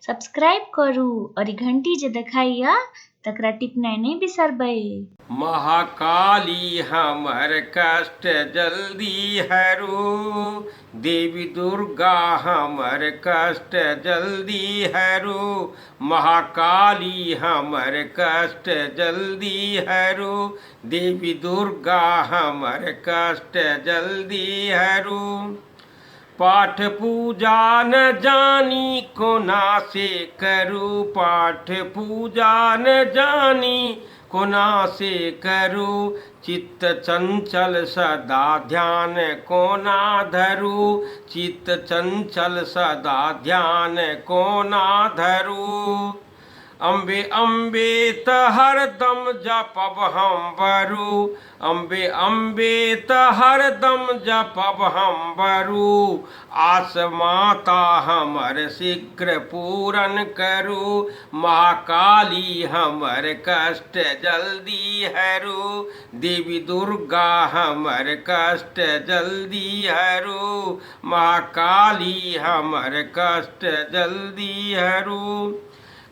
Subscribe करू और घंटी जे देखाइया तकरा टिपनाइ नहीं बिसरबै। महाकाली हमर कष्ट जल्दी हरू, देवी दुर्गा हमर कष्ट जल्दी हरू, महाकाली हमर कष्ट जल्दी हरू, देवी दुर्गा हमर कष्ट जल्दी हरू। पाठ पूजा न जानी कोना से करूँ, पाठ पूजा न जानी कोना से करूँ, चित्त चंचल सदा ध्यान कोना धरूँ, चित्त चंचल सदा ध्यान कोना धरूँ। अम्बे अम्बे त हरदम जपब हम बरू, अम्बे अम्बे त हरदम जपब हम बरू, आस माता हमर शीघ्र पूरन करू, महाकाली हमर कष्ट जल्दी हरू, देवी दुर्गा हमर कष्ट जल्दी हरू, महाकाली हमर कष्ट जल्दी हरू।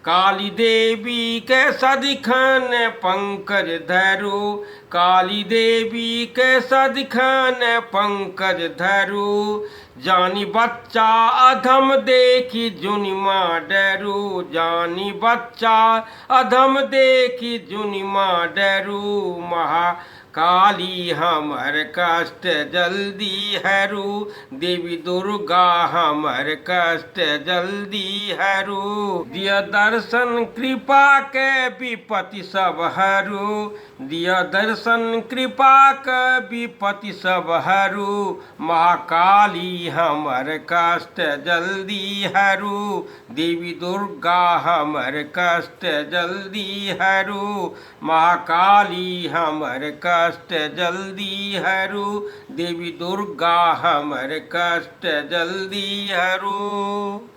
काली देवी के सदिखन पंकज धरू, काली देवी के सदिखन पंकज धरू, जानी बच्चा अधम देखी जुनिमा डरू, जानी बच्चा अधम देखी जुनिमा डरू, महाकाली हमर कष्ट जल्दी हरू, देवी दुर्गा हमर कष्ट जल्दी हरू। दिया दर्शन कृपा के विपत्ति सब हरू, दिया दर्शन कृपा के विपत्ति सब हरू, महाकाली हमर कष्ट जल्दी हरू, देवी दुर्गा हमर कष्ट जल्दी हरू, महाकाली हमर कष्ट जल्दी हरू, देवी दुर्गा हमर कष्ट जल्दी हरू।